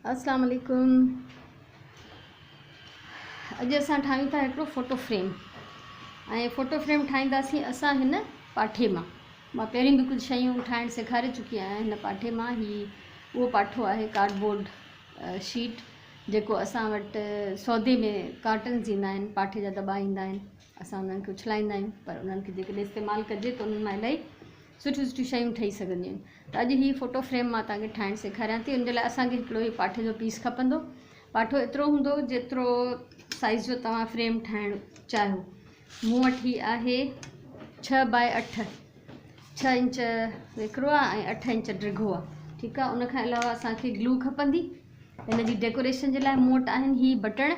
अस्सलाम वालेकुम। अॼु असां ठाहियूं था हिकिड़ो फ़ोटो फ्रेम ऐं फ़ोटो फ्रेम ठाहींदासीं असां हिन पाठे मां पहिरीं बि कुझु शयूं ठाहिणु सेखारे चुकी आहियां हिन पाठे मां। उहो पाठो आहे कार्डबोर्ड शीट जेको असां वटि सौदे में कार्टन्स ईंदा आहिनि, पाठे जा दॿा ईंदा आहिनि। असां उन्हनि खे उछलाईंदा आहियूं, पर उन्हनि खे जेकॾहिं इस्तेमालु कजे त उन्हनि मां इलाही सुठियूं सुठियूं शयूं ठही सघंदियूं आहिनि। त अॼु हीअ फ़ोटो फ्रेम मां तव्हांखे ठाहिणु सेखारियां थी। उन जे लाइ असांखे हिकिड़ो हीअ पाठे जो पीस खपंदो। पाठो एतिरो हूंदो जेतिरो साइज़ जो तव्हां फ्रेम ठाहिणु चाहियो। मूं वटि हीअ आहे 6 बाय 8, 6 इंच वेकिरो आहे ऐं 8 इंच डिघो आहे। ठीकु आहे। उनखां अलावा असांखे ग्लू खपंदी हिन जी डेकोरेशन जे लाइ। मूं वटि आहिनि हीअ बटण,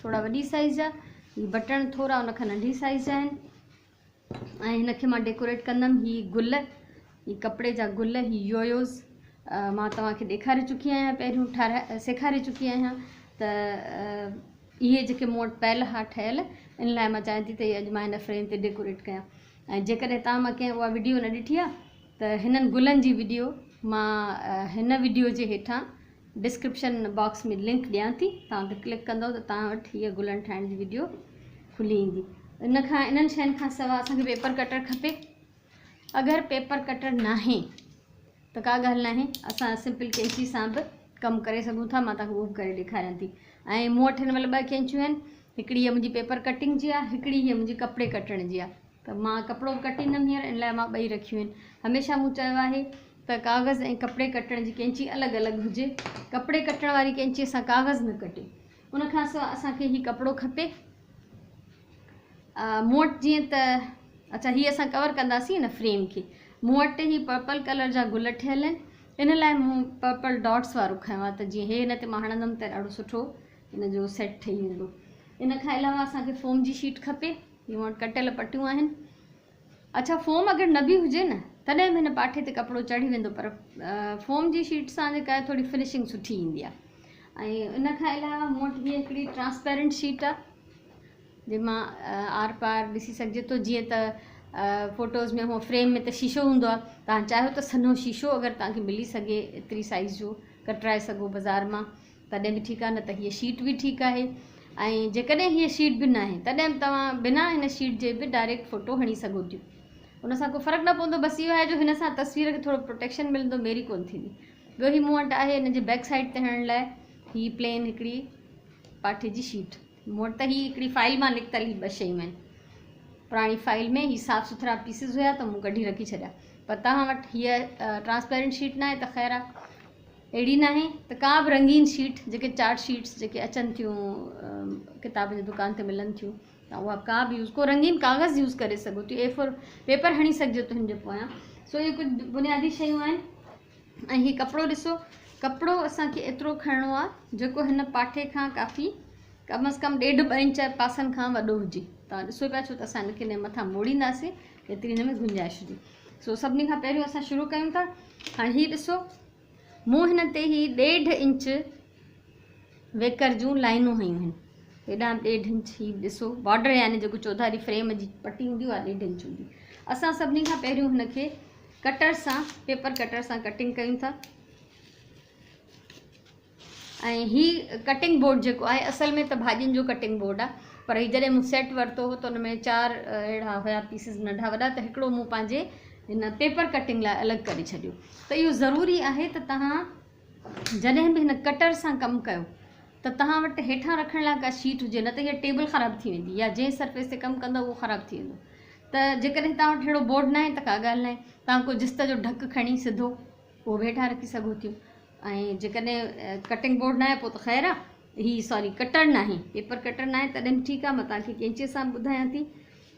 थोरा वॾी साइज़ जा, हीअ बटण थोरा उनखां नंढी साइज़ जा आहिनि। ऐं हिनखे मां डेकोरेट कंदमि। हीअ गुल, हीअ कपिड़े जा गुल, हीअ योयोज़ मां तव्हांखे ॾेखारे चुकी आहियां, पहिरियों सेखारे चुकी आहियां। त इहे जेके मूं वटि पयल हा ठहियल, इन लाइ मां चाहियां थी त अॼु मां हिन फ्रेम ते डेकोरेट कयां। ऐं जेकॾहिं तव्हां मां कंहिं उहा वीडियो न ॾिठी आहे त हिननि गुलनि जी वीडियो मां हिन वीडियो जे हेठां डिस्क्रिप्शन बॉक्स में लिंक ॾियां थी। तव्हां उते क्लिक कंदव त तव्हां वटि हीअ गुलनि ठाहिण जी वीडियो खुली ईंदी। इन्हनि शयुनि खां सवाइ असांखे पेपर कटर खपे। अगरि पेपर कटर नाहे त का ॻाल्हि नाहे, असां सिंपल कैंची सां बि कमु करे सघूं था। मां तव्हांखे उहो बि करे ॾेखारियां थी। ऐं मूं वटि हिन महिल 2 कैंचियूं आहिनि। हिकिड़ी हीअ मुंहिंजी पेपर कटिंग जी आहे, हिकिड़ी हीअ मुंहिंजी कपिड़े कटण जी आहे। त मां कपिड़ो कटींदमि हींअर, इन लाइ मां ॿई रखियूं आहिनि। हमेशह मूं चयो आहे त कागज़ ऐं कपिड़े कटण जी कैंची अलॻि अलॻि हुजे। कपिड़े कटण वारी कैंची सां कागज़ न कटे। उनखां सवाइ असांखे हीअ कपिड़ो खपे। मूं वटि जीअं त अच्छा, हीअ असां कवर कंदासीं हिन फ्रेम खे। मूं वटि ही पर्पल कलर जा गुल ठहियल आहिनि। इन लाइ मूं पर्पल डॉट्स वारो खयों आहे, त जीअं हे हिन ते मां हणंदमि त ॾाढो सुठो हिन जो सेट ठही वेंदो। इन खां अलावा असांखे फोम जी शीट खपे। ही मूं वटि कटियल पटियूं आहिनि। अच्छा, फोम अगरि न बि हुजे न तॾहिं बि हिन पाठे ते कपिड़ो चढ़ी वेंदो, पर फोम जी शीट सां जेका आहे थोरी फिनिशिंग सुठी ईंदी आहे। ऐं इन खां अलावा मूं वटि हीअ हिकिड़ी ट्रांसपेरेंट शीट आहे जंहिंमां आर पार ॾिसी सघिजे थो। जीअं त फ़ोटोज़ में उहो फ्रेम में त शीशो हूंदो आहे, तव्हां चाहियो त सन्हो शीशो अगरि तव्हांखे मिली सघे एतिरी साइज़ जो कटराए सघो बाज़ार मां, तॾहिं बि ठीकु आहे, न त हीअ शीट बि ठीकु आहे। ऐं जेकॾहिं हीअ शीट बि न आहे तॾहिं बि तव्हां बिना हिन शीट जे बि डायरेक्ट फ़ोटो हणी सघो थियूं। उन सां को फ़र्क़ु न पवंदो। बसि इहो आहे जो हिन सां तस्वीर खे थोरो प्रोटेक्शन मिलंदो, मेरी कोन थींदी। ॿियो ही मूं वटि आहे हिन जे बैक साइड ते हणण लाइ हीअ प्लेन हिकिड़ी पाठे जी शीट। मूं वटि त हीअ हिकिड़ी फाइल मां निकितल ही 2 शयूं आहिनि। पुराणी फाइल में ही साफ़ सुथरा पीसिस हुया त मूं कढी रखी छॾिया। पर तव्हां वटि हीअ ट्रांसपेरेंट शीट न आहे त ख़ैर आहे, अहिड़ी न आहे त का बि रंगीन शीट, जेके चार्ट शीट्स जेके अचनि थियूं किताब जी दुकान ते मिलनि थियूं, तव्हां उहा का बि यूज़, को रंगीन कागज़ यूज़ करे सघो थियूं। A4 पेपर हणी सघिजो त हिन जे पोयां। सो इहे कुझु बुनियादी शयूं आहिनि। ऐं हीअ कपिड़ो ॾिसो, कपिड़ो असांखे एतिरो खणणो आहे जेको हिन पाठे खां काफ़ी कम अज़ कम 1.5 इंच पासनि खां वॾो हुजे। तव्हां ॾिसो पिया छो त असां हिनखे मथां मोड़ींदासीं, एतिरी हिन में गुंजाइश हुजे। सो सभिनी खां पहिरियों असां शुरू कयूं था। हाणे हीअ ॾिसो, मूं हिन ते ही 1.5 इंच वेकर जूं लाइनूं हयूं आहिनि। हेॾां 1.5 इंच ही ॾिसो बॉर्डर, यानी जेको चौधारी फ्रेम जी पटी हूंदी आहे 1.5 इंच हूंदी। असां सभिनी खां पहिरियों हिनखे कटर सां, पेपर कटर सां कटिंग कयूं था। ऐं हीअ कटिंग बोर्ड जेको आहे असल में त भाॼियुनि जो कटिंग बोर्ड आहे, पर हीअ जॾहिं मूं सेट वरितो हो त हुन में 4 अहिड़ा हुया पीसिस नंढा वॾा, त हिकिड़ो मूं पंहिंजे हिन पेपर कटिंग लाइ अलॻि करे छॾियो। त इहो ज़रूरी आहे त तव्हां जॾहिं बि हिन कटर सां कमु कयो त तव्हां वटि हेठां रखण लाइ का शीट हुजे, न त हीअ टेबल ख़राबु थी वेंदी, या जंहिं सरफेस ते कमु कंदव उहो ख़राबु थी वेंदो। त जेकॾहिं तव्हां वटि अहिड़ो बोर्ड न आहे त का ॻाल्हि न आहे, तव्हां को जिस्त जो ढक खणी सिधो उहो बि हेठां रखी सघो थियूं। ऐं जेकॾहिं कटिंग बोर्ड न आहे पोइ त ख़ैर आहे, ही सॉरी कटर न आहे, पेपर कटर न आहे तॾहिं बि ठीकु आहे। मां तव्हांखे कैंचीअ सां ॿुधायां थी।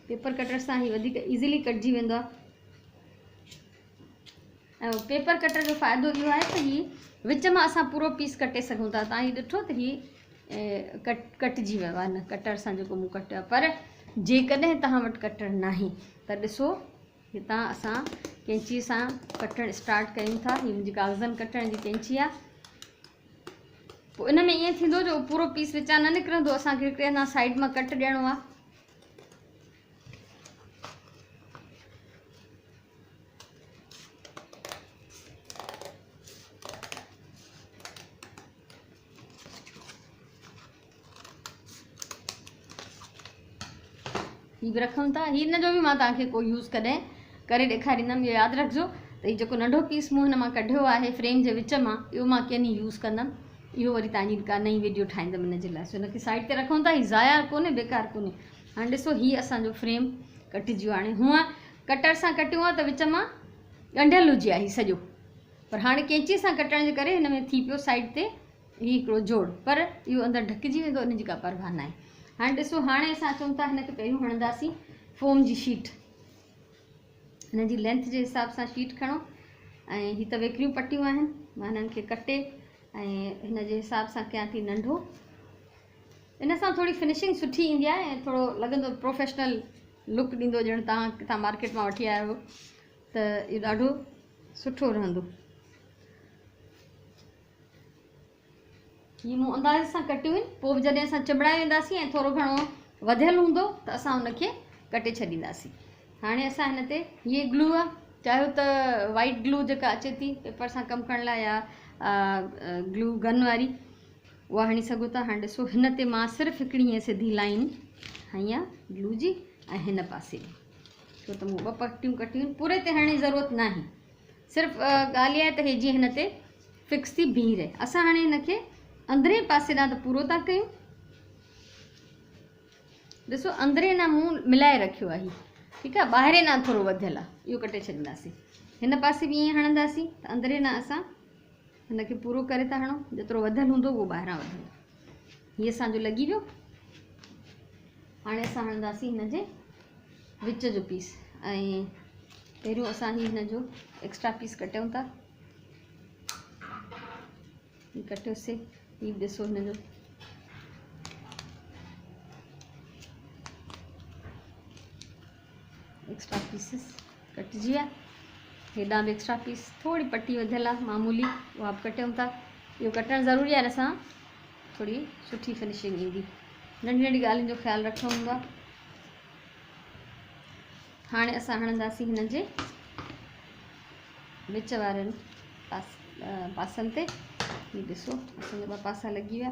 पेपर कटर सां ही वधीक ईज़िली कटिजी वेंदो आहे। ऐं पेपर कटर जो फ़ाइदो इहो आहे त ही विच मां असां पूरो पीस कटे सघूं था। तव्हां ही ॾिठो त ही कटिजी वियो आहे हिन कटर सां जेको मूं कटियो आहे। पर जेकॾहिं तव्हां वटि कटर न आहे त ॾिसो, हितां असां कैंचीअ सां कटणु स्टार्ट कयूं था। हीअ मुंहिंजी कागज़नि कटण जी कैंची आहे। पोइ इन में ईअं थींदो जो पूरो पीस विचां न निकिरंदो, असांखे हिकिड़े अञा साइड मां कट ॾियणो आहे। हीअ बि रखूं था। हिन जो बि मां तव्हांखे को यूज़ कॾहिं करे ॾेखारींदमि। इहो यादि रखिजो त हीउ जेको नंढो पीस मूं हिन मां कढियो आहे फ्रेम जे विच मां, इहो मां कंहिं ॾींहुं यूज़ कंदमि। इहो वरी तव्हांजी का नई वीडियो ठाहींदमि हिन जे लाइ। सो हिनखे साइड ते रखूं था। हीउ ज़ाया कोन्हे, बेकार कोन्हे। हाणे ॾिसो हीअ असांजो फ्रेम कटिजी वियो। हाणे हूअं कटर सां कटियो आहे त विच मां ॻंढियल हुजे आहे हीउ सॼो, पर हाणे कैंची सां कटण जे करे हिन में थी पियो साइड ते हीउ हिकिड़ो जोड़, पर इहो अंदरि ढकिजी वेंदो, इनजी का परवाह न आहे। हाणे ॾिसो, हाणे असां अचूं था हिनखे पहिरियों हणंदासीं फोम जी शीट। हिन जी लेंथ जे हिसाब सां शीट खणो ऐं हीअ त वेकिरियूं पटियूं आहिनि, मां हिननि खे कटे ऐं हिन जे हिसाब सां कयां थी नंढो। इन सां थोड़ी फिनिशिंग सुठी ईंदी आहे ऐं थोरो लॻंदो प्रोफेशनल लुक ॾींदो, ॼण तव्हां किथां मार्केट मां वठी आया हो, त इहो ॾाढो सुठो रहंदो। हीअ मूं अंदाज़ सां कटियूं आहिनि, पोइ जॾहिं असां चिॿड़ाए वेंदासीं ऐं थोरो घणो वधियल हूंदो त असां हुनखे कटे छॾींदासीं। हाणे असां हिन ते हीअ ग्लू आहे, चाहियो त वाइट ग्लू जेका अचे थी पेपर सां कमु करण लाइ, या ग्लू गन वारी, उहा हणी सघो था। हाणे ॾिसो, हिन ते मां सिर्फ़ु हिकिड़ी हीअं सिधी लाइन हणी आहे ग्लू जी, ऐं हिन पासे छो त मूं 2 पटियूं कटियूं आहिनि, पूरे ते हणण जी ज़रूरत न आहे। सिर्फ़ु ॻाल्हि आहे त हे जीअं हिन ते फिक्स थी बीह रहे। असां हाणे हिनखे अंदरे पासे ॾांहुं त पूरो था कयूं। ॾिसो, अंदरे ॾांहुं मूं मिलाए रखियो आहे हीउ, ठीकु आहे, ॿाहिरे ॾांहुं थोरो वधियल आहे, इहो कटे छॾींदासीं। हिन पासे बि ईअं हणंदासीं त अंदरे ॾांहुं असां हिनखे पूरो करे था हणूं, जेतिरो वधियल हूंदो उहो ॿाहिरां वधियल। हीअ असांजो लॻी वियो। हाणे असां हणंदासीं हिन जे विच जो पीस, ऐं पहिरियों असां हिन जो एक्स्ट्रा पीस कटियूं था। हीउ कटियोसीं, हीउ ॾिसो हिन जो एक्स्ट्रा पीसिस कटिजी विया। हेॾां बि एक्स्ट्रा पीस, थोड़ी पट्टी वधियल आहे मामूली, उहा बि कटियूं था। इहो कटणु ज़रूरी आहे, हिन सां थोड़ी सुठी फिनिशिंग ईंदी। नंढी नंढी ॻाल्हियुनि जो ख़्यालु रखिणो हूंदो आहे। हाणे असां हणंदासीं हिन जे विच वारनि पासनि ते। हीउ ॾिसो, असांजा 2 पासा लॻी विया।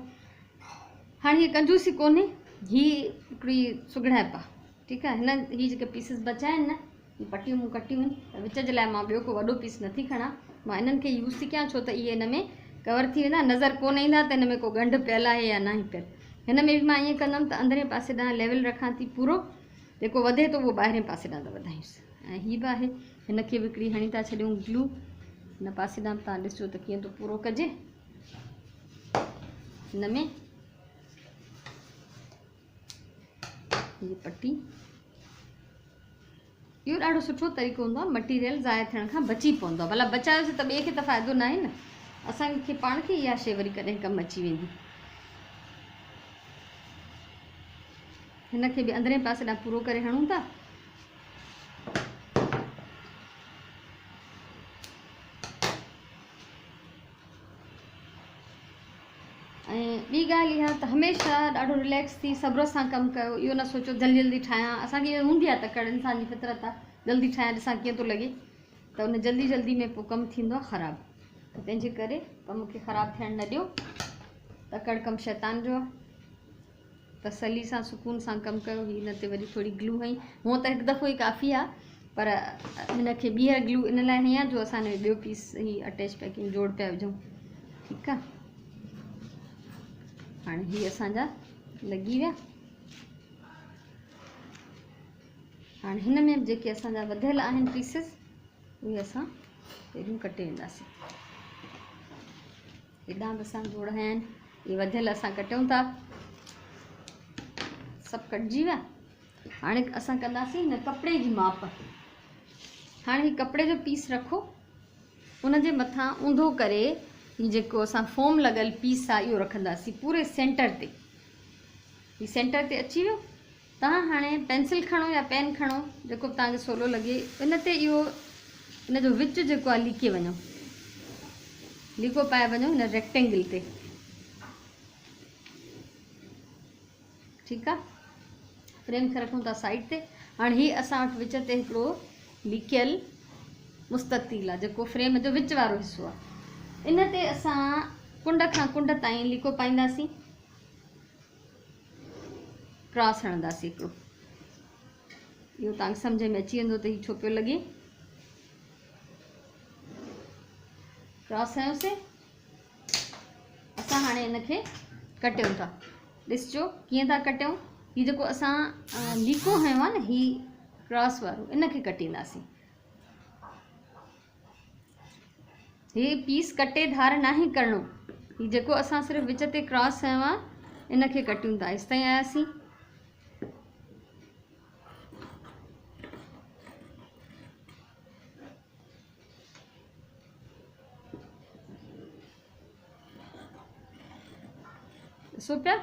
हाणे हीअ कंजूसी कोन्हे, हीअ हिकिड़ी सुगड़ाइप आहे, ठीकु आहे। हीअ जेके पीसिस बचा आहिनि न, हीअ पटियूं मूं कटियूं आहिनि, त विच जे लाइ मां ॿियो को वॾो पीस नथी खणां, मां इन्हनि खे यूज़ थी कयां, छो त इहे हिन में कवर थी वेंदा, नज़र कोन ईंदा त हिन में को ॻंढ पियल आहे या न पियल। हिन में बि मां ईअं कंदमि त अंदरे पासे ॾांहुं लेवल रखां थी पूरो, जेको वधे थो उहो ॿाहिरें पासे ॾांहुं त वधायूंसि। ऐं हीअ बि आहे, हिनखे बि हिकिड़ी हणी था छॾियूं ग्लू, हिन पासे ॾांहुं तव्हां ॾिसो त कीअं थो पूरो कजे। हिन में हीअ पट्टी, इहो ॾाढो सुठो तरीक़ो हूंदो आहे, मटीरियल ज़ाया थियण खां बची पवंदो आहे। भला बचायोसीं त ॿिए खे त फ़ाइदो न आहे न, असांखे पाण खे इहा शइ वरी कॾहिं कमु अची वेंदी। हिनखे बि अंदरे पासे ॾांहुं पूरो करे हणूं था। ऐं ॿी ॻाल्हि इहा त हमेशह ॾाढो रिलैक्स थी सब्र सां कमु कयो। इहो न सोचो जल्दी जल्दी ठाहियां, असांखे इहा हूंदी आहे तकड़, इंसान जी फितरत आहे, जल्दी ठाहियां ॾिसां कीअं थो लॻे, त उन जल्दी जल्दी में पोइ कमु थींदो आहे ख़राबु। त तंहिंजे करे कम खे ख़राबु थियणु न ॾियो। तकड़ कमु शैतान जो आहे, तसली सां सुकून सां कमु कयो। हिन ते वरी थोरी ग्लू हई, हूअं त हिकु दफ़ो ई काफ़ी आहे, पर हिनखे ॿीहर ग्लू इन लाइ हई आहे जो असां हिन ॿियो पीस ही अटैच पैकिंग जोड़ पिया विझूं, ठीकु आहे। हाणे हीअ असांजा लॻी विया। हाणे हिन में जेके असांजा वधियल आहिनि पीसिस, उहे असां पहिरियों कटे वेंदासीं। हेॾां बि असां जोड़ हया आहिनि, इहे वधियल असां कटियूं था। सभु कटिजी विया। हाणे असां कंदासीं हिन कपिड़े जी माप। हाणे हीउ कपिड़े जो पीस रखो, उन जे मथां ऊंधो करे हीउ जेको असां फोम लॻल पीस आहे इहो रखंदासीं पूरे सेंटर ते। हीउ सेंटर ते अची वियो। तव्हां हाणे पेंसिल खणो या पेन खणो, जेको तव्हांखे सवलो लॻे, इन ते इहो इन जो विच जेको आहे लिके वञो, लिको पाए वञो हिन रेक्टेंगल ते, ठीकु आहे। फ्रेम खे रखूं था साइड ते। हाणे हीअ असां वटि विच ते हिकिड़ो लिकियल मुस्ततील आहे, जेको फ्रेम जो विच वारो हिसो आहे। इन ते असां कुंड खां कुंड ताईं लिको पाईंदासीं, क्रॉस हणंदासीं हिकिड़ो, इहो तव्हांखे सम्झ में अची वेंदो त हीउ छो पियो लॻे। क्रॉस कयोसीं, असां हाणे हिनखे कटियूं था। ॾिसजो कीअं था कटियूं। हीउ जेको असां लीको हयो आहे न, हीउ क्रॉस वारो, इनखे कटींदासीं। हीउ पीस कटे धार नाहे करिणो, हीउ जेको असां सिर्फ़ु विच ते क्रॉस कयो आहे इनखे कटियूं था। इस ताईं आयासीं। ॾिसो पिया,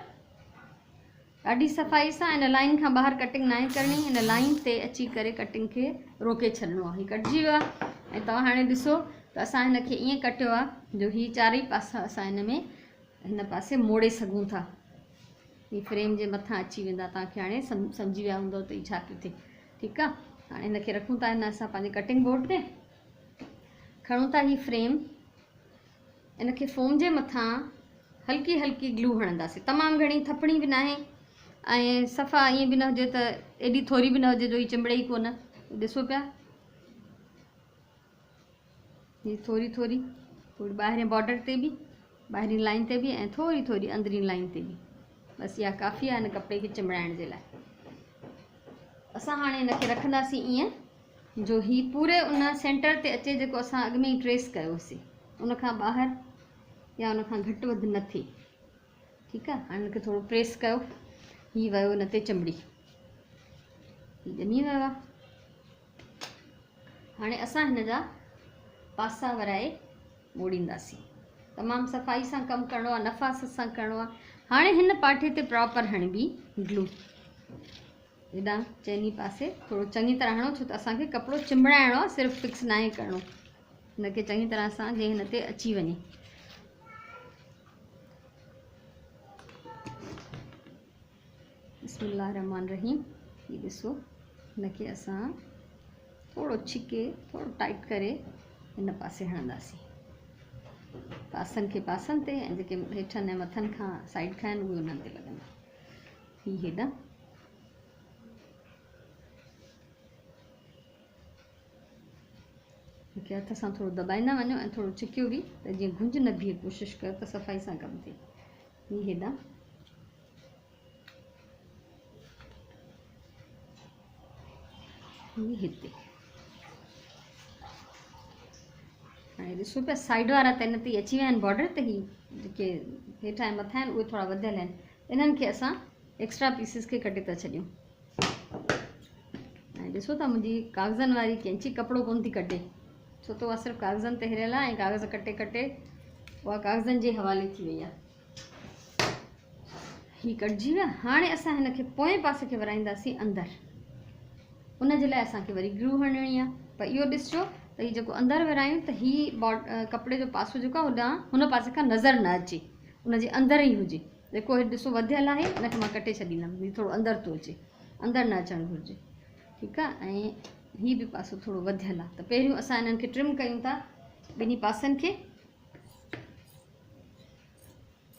ॾाढी सफ़ाई सां हिन लाइन खां ॿाहिरि कटिंग नाहे करणी, हिन लाइन ते अची करे कटिंग खे रोके छॾिणो आहे। हीउ कटिजी वियो आहे। ऐं तव्हां हाणे ॾिसो त असां हिनखे ईअं कटियो आहे जो हीउ चारई पासा असां हिन में हिन पासे मोड़े सघूं था। हीउ फ्रेम जे मथां अची वेंदा। तव्हांखे हाणे सम्झी विया हूंदव त हीउ छा पियो थिए। ठीकु आहे, हाणे हिनखे रखूं था हिन असां पंहिंजे कटिंग बोर्ड ते। खणूं था हीउ फ्रेम, इनखे फोम जे मथां हल्की हल्की ग्लू हणंदासीं। तमामु घणी थपणी बि नाहे ऐं सफ़ा ईअं बि न हुजे त एॾी थोरी बि न हुजे जो हीउ चिंबड़े ई कोन। ॾिसो पिया, हीअ थोरी थोरी ॿाहिरि बॉर्डर ते बि, ॿाहिरीं लाइन ते बि ऐं थोरी थोरी अंदरीं लाइन ते बि। बसि इहा काफ़ी आहे हिन कपिड़े खे चिंबड़ाइण जे लाइ। असां हाणे हिनखे रखंदासीं ईअं जो हीउ पूरे उन सेंटर ते अचे जेको असां अॻु में ई ट्रेस कयोसीं, उनखां ॿाहिरि या उनखां घटि वधि न थिए। ठीकु आहे, हाणे हिनखे थोरो प्रेस कयो। हीउ वियो हिन ते चिंबड़ी, हीउ ॼमी वियो आहे। हाणे असां हिन जा पासा वराए मोड़ींदासीं। तमामु सफ़ाई सां कमु करिणो आहे, नफ़ासत सां करिणो आहे। हाणे हिन पाटे ते प्रॉपर हणिबी ग्लू, हेॾां चइनी पासे थोरो चङी तरह हणो, छो त असांखे कपिड़ो चिंबड़ाइणो आहे, सिर्फ़ु फिक्स नाहे करिणो। हिनखे चङी तरह सां जीअं हिन ते अची वञे। बिस्मिल्लाह रहमान रहीम। हीउ ॾिसो, हिनखे असां थोरो छिके थोरो टाइट करे हिन पासे हणंदासीं। पासनि खे पासनि ते ऐं जेके हेठनि ऐं मथनि खां साइड खां आहिनि उहे उन्हनि ते लॻंदा। हीउ हेॾां हिनखे हथ सां थोरो दॿाईंदा वञो ऐं थोरो छिकियो बि त जीअं गुंज न बीहे। कोशिशि कयो त सफ़ाई सां कमु थिए। हीउ हेॾां हीउ हिते। हाणे ॾिसो पिया, साइड वारा त हिन ते अची विया आहिनि बॉर्डर ते। हीउ जेके हेठां ऐं मथां आहिनि उहे थोरा वधियल आहिनि। इन्हनि खे असां एक्स्ट्रा पीसिस खे कटे था छॾियूं। ऐं ॾिसो था, मुंहिंजी कागज़नि वारी कैंची कपिड़ो कोन थी कटे, छो त उहा सिर्फ़ु कागज़नि ते हिरियल आहे ऐं कागज़ कटे कटे उहा कागज़नि जे हवाले थी वई आहे। हीउ कटिजी विया। हाणे असां हिनखे पोएं पासे खे वराईंदासीं अंदरि। उन जे लाइ असांखे वरी ग्लू हणणी आहे। पर इहो ॾिसिजो त हीउ जेको अंदरि विरायूं त हीउ कपिड़े जो पासो जेको आहे होॾां हुन पासे खां नज़र न अचे, उनजे अंदरि ई हुजे। जेको हीउ ॾिसो वधियल आहे हिनखे मां कटे छॾींदमि। हीउ थोरो अंदरि थो अचे, अंदरि न अचणु घुरिजे। ठीकु आहे, ऐं हीउ बि पासो थोरो वधियल आहे। त पहिरियों असां हिननि खे ट्रिम कयूं था ॿिन्ही पासनि खे,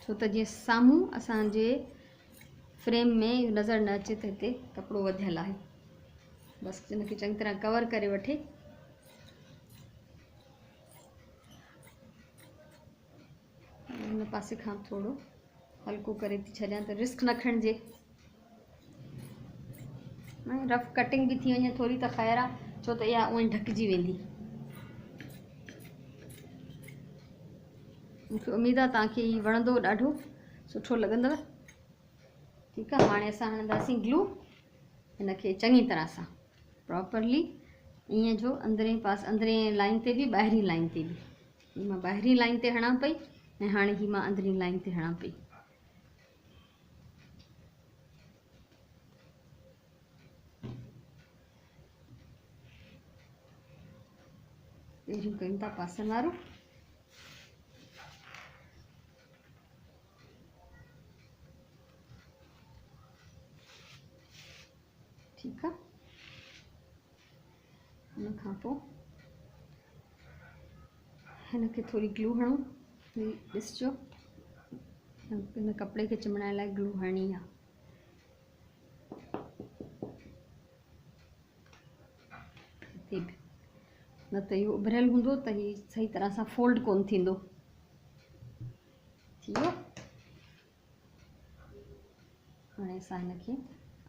छो त जीअं साम्हूं असांजे फ्रेम में इहो नज़र न अचे त हिते कपिड़ो वधियल आहे। बसि हिनखे चङी तरह कवर करे वठे। हिन पासे खां थोरो हल्को करे थी छॾियां त रिस्क न खणिजे, रफ कटिंग बि थी वञे थोरी त ख़ैर आहे, छो त इहा उअं ई ढकिजी वेंदी। मूंखे उमेदु आहे तव्हांखे हीउ वणंदो, ॾाढो सुठो लॻंदव। ठीकु आहे, हाणे असां हणंदासीं ग्लू हिनखे चङी तरह सां प्रॉपरली, ईअं जो अंदरें लाइन ते बि ॿाहिरीं लाइन ते बि। मां ॿाहिरीं लाइन ते हणां पई ऐं हाणे ही मां अंदरीं लाइन ते हणां पई। पहिरियों कयूं था पासनि वारो। ठीकु आहे, हुन खां पोइ हिनखे थोरी ग्लू हणूं। ॾिसिजो, हिन कपिड़े खे चिमड़ाइण लाइ ग्लू हणणी आहे। हे बि न त इहो उभरियल हूंदो त हीउ सही तरह सां फोल्ड कोन थींदो। थी वियो। हाणे असां हिनखे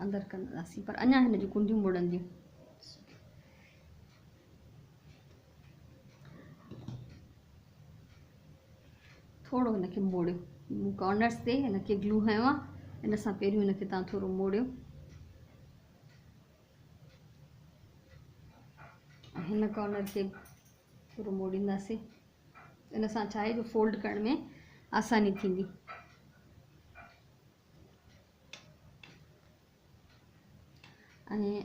अंदरि कंदासीं पर अञा हिन जूं कुंडियूं मुड़ंदियूं। थोरो हिनखे मोड़ियो, मूं कॉर्नर्स ते हिनखे ग्लू हयो आहे, इन सां पहिरियों हिनखे तव्हां थोरो मोड़ियो। हिन कॉर्नर खे थोरो मोड़ींदासीं, इन सां छा आहे जो फोल्ड करण में आसानी थींदी। ऐं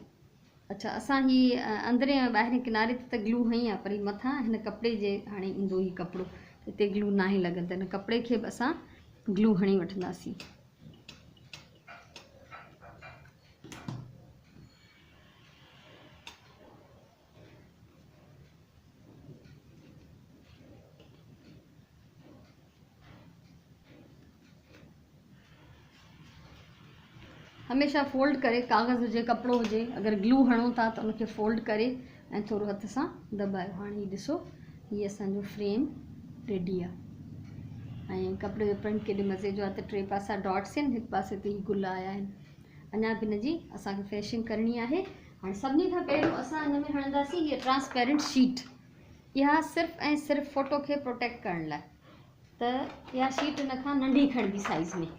अच्छा असां ही अंदरें ऐं ॿाहिरें किनारे ते त ग्लू हई आहे, पर ही मथां हिन कपिड़े जे हाणे ईंदो ही कपिड़ो, हिते ग्लू न आहे लॻल, त हिन कपिड़े खे बि असां ग्लू हणी वठंदासीं। हमेशह फोल्ड करे, कागज़ हुजे कपिड़ो हुजे, अगरि ग्लू हणो था त उनखे फोल्ड करे ऐं थोरो हथ सां दॿायो। हाणे हीउ ॾिसो, हीअ असांजो फ्रेम रेडी आहे ऐं कपिड़े जो प्रिंट केॾे मज़े जो आहे त 3 पासा डॉट्स आहिनि, हिकु पासे ते ही गुल आया आहिनि। अञा बि हिनजी असांखे फिनिशिंग करणी आहे। हाणे सभिनी खां पहिरियों असां हिन में हणंदासीं हीअ ट्रांसपेरेंट शीट। इहा सिर्फ़ु ऐं सिर्फ़ु फ़ोटो खे प्रोटेक्ट करण लाइ, त इहा शीट हिन खां नंढी खणबी साइज़ में।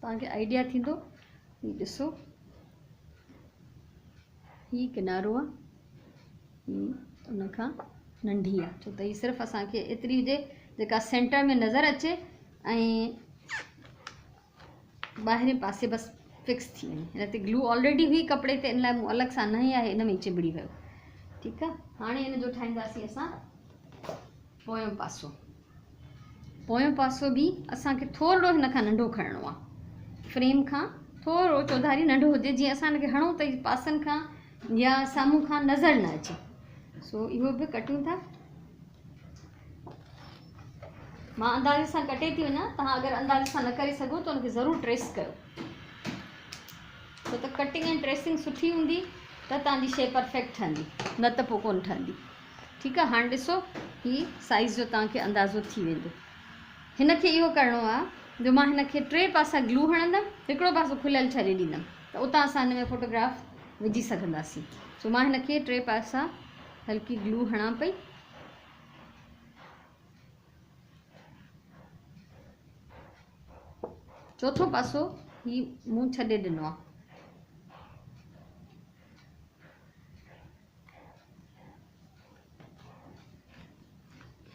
तव्हांखे आइडिया थींदो, हीउ ॾिसो, हीउ किनारो आहे, हीउ उन खां नंढी आहे, छो त हीउ सिर्फ़ु असांखे एतिरी हुजे जेका सेंटर में नज़र अचे ऐं ॿाहिरें पासे बसि फिक्स थी वञे। हिन ते ग्लू ऑलरेडी हुई कपिड़े ते, इन लाइ मूं अलॻि सां न ई आहे, इन में चिबिड़ी वियो। ठीकु आहे, हाणे हिन जो ठाहींदासीं असां पोयों पासो। पोयों पासो बि असांखे थोरो हिन खां नंढो खणणो आहे, फ्रेम खां थोरो चौधारी नंढो हुजे, जीअं असां हिनखे हणूं त पासनि खां या साम्हूं खां नज़र न अचे। सो इहो बि कटियूं था। मां अंदाज़े सां कटे थी वञा, तव्हां अगरि अंदाज़े सां न करे सघो त हुनखे ज़रूरु ट्रेस कयो, छो त कटिंग ऐं ट्रेसिंग सुठी हूंदी त तव्हांजी शइ परफेक्ट ठहंदी, न त पोइ कोन ठहंदी। ठीकु आहे, हाणे ॾिसो हीअ साइज़ जो तव्हांखे अंदाज़ो थी वेंदो। हिनखे इहो करिणो आहे जो मां हिनखे 3 पासा ग्लू हणंदमि, हिकिड़ो पासो खुलियल छॾे ॾींदमि, त उतां असां हिन में फ़ोटोग्राफ विझी सघंदासीं। सो मां हिनखे 3 पासा हल्की ग्लू हणां पई। चौथो पासो ही मूं छॾे ॾिनो आहे।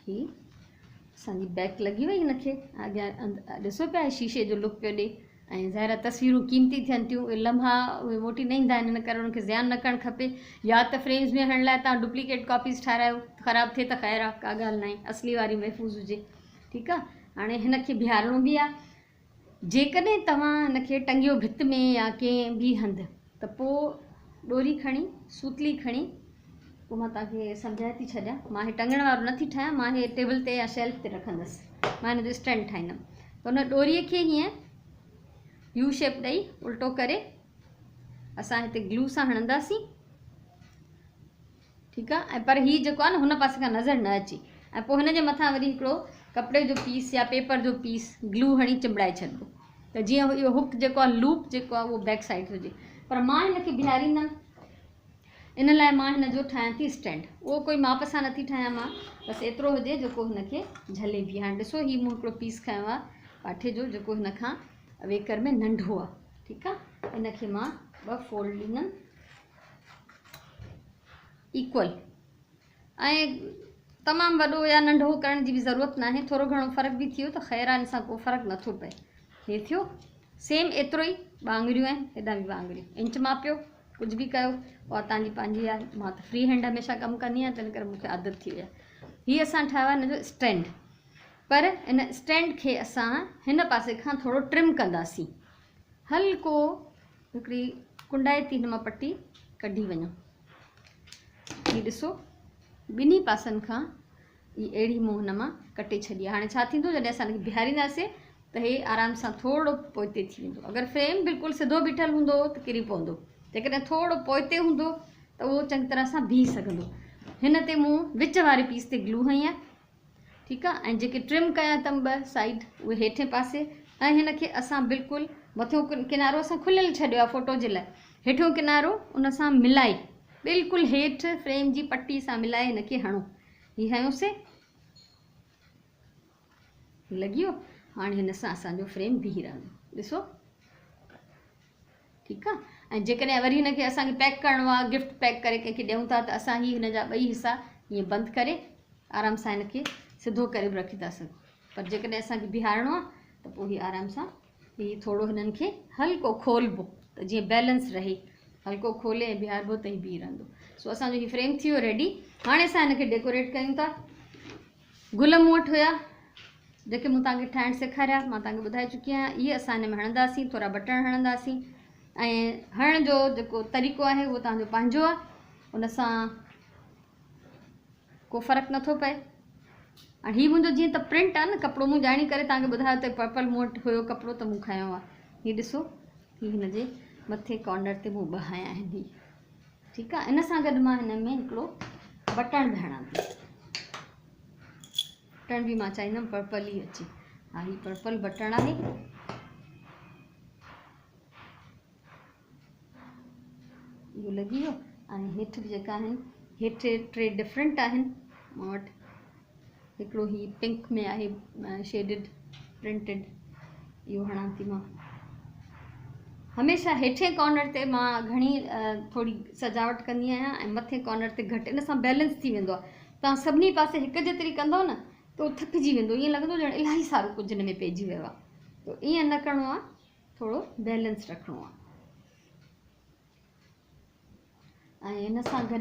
ही असांजी बैक लॻी वई हिनखे, अॻियां ॾिसो पिया शीशे जो लुक पियो ॾे, ऐं ज़ाहिर तस्वीरूं क़ीमती थियनि थियूं, उहे लम्हा उहे मोटी न ईंदा आहिनि, इन करे उनखे ज़्यान न करणु खपे। या त फ्रेम्स में हणण लाइ तव्हां डुप्लीकेट कॉपीज़ ठारायो, ख़राबु थिए त ख़ैरु आहे, का ॻाल्हि न आहे, असली वारी महफ़ूज़ हुजे। ठीकु आहे, हाणे हिनखे बीहारणो बि आहे। जेकॾहिं तव्हां हिनखे टंगियो भित में या कंहिं बि हंधि, त पोइ ॾोरी खणी, सूतली खणी, पोइ मां तव्हांखे सम्झाए थी छॾियां। मां हे टंगण वारो नथी ठाहियां, मां हे टेबल ते या शेल्फ ते रखंदसि, मां हिन जो स्टैंड ठाहींदमि। त हुन ॾोरीअ खे हीअं यू शेप ॾेई उल्टो करे असां हिते ग्लू सां हणंदासीं। ठीकु आहे, ऐं पर हीउ जेको आहे न हुन पासे खां नज़र न अचे, ऐं पोइ हिन जे मथां वरी हिकिड़ो कपिड़े जो पीस या पेपर जो पीस ग्लू हणी चिंबड़ाए छॾिबो, त जीअं इहो हुक जेको आहे, लूप जेको आहे, उहो बैक साइड हुजे। पर मां हिनखे बीहारींदमि, इन लाइ मां हिन जो ठाहियां थी स्टैंड। उहो कोई माप सां नथी ठाहियां मां, बसि एतिरो हुजे जेको हिनखे झले बि। हाणे ॾिसो, हीउ मूं हिकिड़ो पीस खयो आहे पाठे जो, जेको हिन खां वेकर में नंढो आहे। ठीकु आहे, इनखे मां 2 फोल्ड ॾींदमि इक्वल, ऐं तमामु वॾो या नंढो करण जी बि ज़रूरत न आहे, थोरो घणो फ़र्क़ु बि थियो त ख़ैरु आहे, इन सां को फ़र्क़ु नथो पए। हे थियो सेम एतिरो ई, ॿांगड़ियूं आहिनि, हेॾां बि ॿांगड़ियूं, इंच मापियो, कुझु बि कयो, और तव्हांजी पंहिंजी आहे। मां त फ्री हैंड हमेशह कमु कंदी आहियां, त इन करे मूंखे आदत थी वई आहे। हीअ असां ठाहियो आहे हिन जो स्टैंड, पर इन स्टैंड खे असां हिन पासे खां थोरो ट्रिम कंदासीं, हल्को हिकिड़ी कुंडाए थी हिन मां पटी कढी वञो। हीउ ॾिसो, ॿिन्ही पासनि खां ही अहिड़ी मूं हिन मां कटे छॾी आहे। हाणे छा थींदो, जॾहिं असां हिनखे बीहारींदासीं त हे आराम सां थोरो पोइते थी वेंदो। अगरि फ्रेम बिल्कुलु सिधो बीठल हूंदो त किरी पवंदो, जेकॾहिं थोरो पोइते हूंदो त उहो चङी तरह सां बीह सघंदो। हिन ते मूं विच वारे पीस ते ग्लू हई आहे, ठीकु आहे। ऐं जेके ट्रिम कया अथमि 2 साइड उहे हेठे पासे, ऐं हिन खे असां बिल्कुलु मथियों किनारो असां खुलियल छॾियो आहे फ़ोटो जे लाइ, हेठियों किनारो उन सां मिलाए बिल्कुलु हेठि फ्रेम जी पटी सां मिलाए हिन खे हणो। हीअ हयोसीं, लॻी वियो। हाणे हिन सां असांजो फ्रेम बीह रहंदो, ॾिसो, ठीकु आहे। ऐं जेकॾहिं वरी हिनखे असांखे पैक करिणो आहे, गिफ्ट पैक करे कंहिंखे ॾियूं था, त असां हिन जा 2 हिसा हीअं बंदि करे आराम सां हिनखे सिधो करे बि रखी था सघूं। पर जेकॾहिं असांखे बीहारिणो आहे त पोइ हीअ आराम सां हीअ थोरो हिननि खे हल्को खोलबो त जीअं बैलेंस रहे, हल्को खोले ऐं बीहारबो त हीअ बीह रहंदो। सो असांजो हीअ फ्रेम थी वियो रेडी। हाणे असां हिनखे डेकोरेट कयूं था। गुल मूं वटि हुया जेके मूं तव्हांखे ठाहिणु सेखारिया, मां तव्हांखे ॿुधाए चुकी आहियां। इहे असां हिन में हणंदासीं, थोरा बटण हणंदासीं, ऐं हणण जो जेको तरीक़ो आहे उहो तव्हांजो पंहिंजो आहे, उन सां को फ़र्क़ु नथो पए। ऐं हीअ मुंहिंजो जीअं त प्रिंट आहे न कपिड़ो, मूं ॼाणी करे तव्हांखे ॿुधायो त पर्पल मूं वटि हुयो कपिड़ो त मूं खयो आहे। हीअ ॾिसो, हीअ हिन जे मथे कॉर्नर ते मूं 2 हया आहिनि हीअ, ठीकु आहे। इन सां गॾु मां हिन में हिकिड़ो बटण बि हणां थी। बटण बि मां चाहींदमि पर्पल ई अचे। हा, हीअ पर्पल बटण आहे। इहो लॻी वियो। ऐं हेठि बि जेका आहिनि, हेठि 3 डिफरेंट आहिनि मूं वटि। हिकिड़ो हीअ पिंक में आहे शेडिड प्रिंटेड, इहो हणां थी मां। हमेशह हेठे कॉर्नर ते मां घणी थोरी सजावट कंदी आहियां ऐं मथे कॉर्नर ते घटि, इन सां बैलेंस थी वेंदो आहे। तव्हां सभिनी पासे हिकु जेतिरी कंदव न त उहो थकिजी वेंदो, ईअं लॻंदो ॼण इलाही सारो कुझु हिन में पइजी वियो आहे। त ईअं न करिणो आहे, थोरो बैलेंस रखिणो आहे। ऐं हिन सां गॾु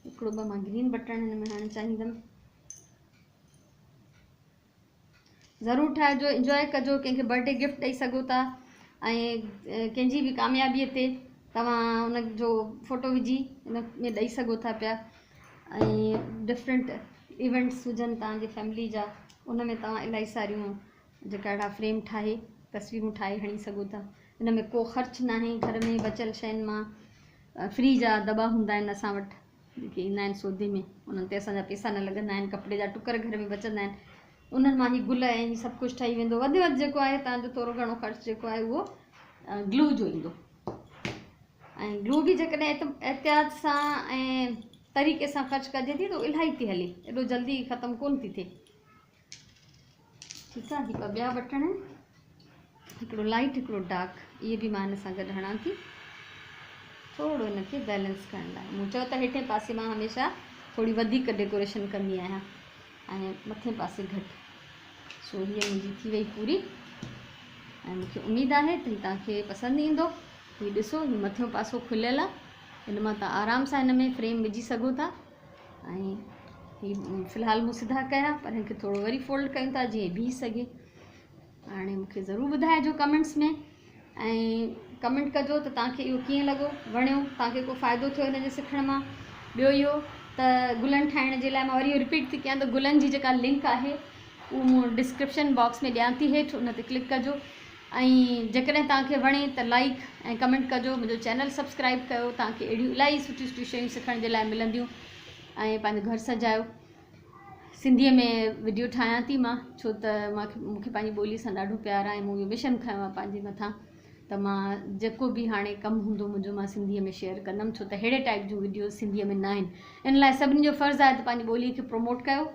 हिकिड़ो 2 मां ग्रीन बटण हिन में हणणु चाहींदमि। ज़रूरु ठाहिजो, इंजॉय कजो, कंहिंखे बर्थडे गिफ्ट ॾेई सघो था, ऐं कंहिंजी बि कामयाबीअ ते तव्हां उन जो फ़ोटो विझी हिन में ॾेई सघो था पिया। ऐं डिफरेंट इवेंट्स हुजनि तव्हांजे फैमिली जा, उन में तव्हां इलाही सारियूं जेका अहिड़ा फ्रेम ठाहे तस्वीरूं ठाहे हणी सघो था। हिन में को ख़र्चु न आहे, घर में बचियल शयुनि मां फ्री जा दॿा हूंदा आहिनि असां वटि जेके ईंदा आहिनि सौदे में, उन्हनि ते असांजा पैसा न लॻंदा आहिनि। कपिड़े जा टुकर घर में बचंदा आहिनि, उन्हनि मां ही गुल ऐं सभु कुझु ठही वेंदो। वधि में वधि जेको आहे तव्हांजो थोरो घणो ख़र्चु जेको आहे उहो ग्लू जो ईंदो। ऐं ग्लू बि जेकॾहिं एहतियात सां ऐं तरीक़े सां ख़र्चु कजे थी त इलाही थी हले, एॾो जल्दी ख़तमु कोन थी थिए, ठीकु आहे। हीअ 2 ॿिया बटण आहिनि, हिकिड़ो लाइट हिकिड़ो डार्क, इहे बि मां हिन सां गॾु हणां थी थोरो हिनखे बैलेंस करण लाइ। मूं चयो त हेठे पासे मां हमेशह थोरी वधीक डेकोरेशन कंदी आहियां ऐं मथे पासे घटि। सो हीअ मुंहिंजी थी वई पूरी, ऐं मूंखे उमेदु आहे त तव्हांखे पसंदि ईंदो। हीअ ॾिसो, हीअ मथियों पासो खुलियल आहे, हिन मां तव्हां आराम सां हिन में फ्रेम विझी सघो था। ऐं हीअ फ़िलहालु मूं सिधा कया, पर हिनखे थोरो वरी फोल्ड कयूं था जीअं बीह सघे। हाणे मूंखे ज़रूरु ॿुधाइजो कमेंट्स में, ऐं कमेंट कजो त तव्हांखे इहो कीअं लॻो, वणियो, तव्हांखे को फ़ाइदो थियो हिन जे सिखण मां। ॿियो इहो त गुलनि ठाहिण जे लाइ मां वरी रिपीट थी कयां त गुलनि जी जेका लिंक आहे उहो मूं डिस्क्रिप्शन बॉक्स में ॾियां थी हेठि, उन ते क्लिक कजो। ऐं जेकॾहिं तव्हांखे वणे त लाइक ऐं कमेंट कजो, मुंहिंजो चैनल सब्सक्राइब कयो, तव्हांखे अहिड़ियूं इलाही सुठियूं सुठियूं शयूं सिखण जे लाइ मिलंदियूं। ऐं पंहिंजो घर सजायो। सिंधीअ में वीडियो ठाहियां थी मां, छो त मूंखे पंहिंजी ॿोली सां ॾाढो प्यार आहे। मूं इहो मिशन खयों आहे पंहिंजे मथां त मां जेको बि हाणे कमु हूंदो मुंहिंजो मां सिंधीअ में शेयर कंदमि, छो त अहिड़े टाइप जूं वीडियोज़ सिंधीअ में न आहिनि। इन लाइ सभिनी जो फ़र्ज़ु आहे त पंहिंजी ॿोलीअ खे प्रमोट कयो,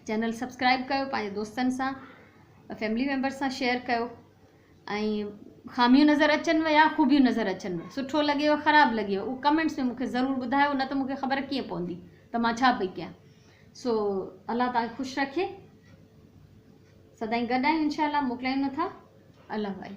चैनल सब्सक्राइब कयो, पंहिंजे दोस्तनि सां फैमिली मेम्बर्स सां शेयर कयो। ऐं ख़ामियूं नज़र अचनिव या ख़ूबियूं नज़र अचनिव, सुठो लॻेव ख़राबु लॻेव, उहो कमेंट्स में मूंखे ज़रूरु ॿुधायो, न त मूंखे ख़बर कीअं पवंदी त मां छा पई कयां। सो अल्लाह तव्हांखे ख़ुशि रखे, सदाईं गॾु आहियूं, इंशाअल्लाह मोकिलायूं नथा। अल्लाह भाई।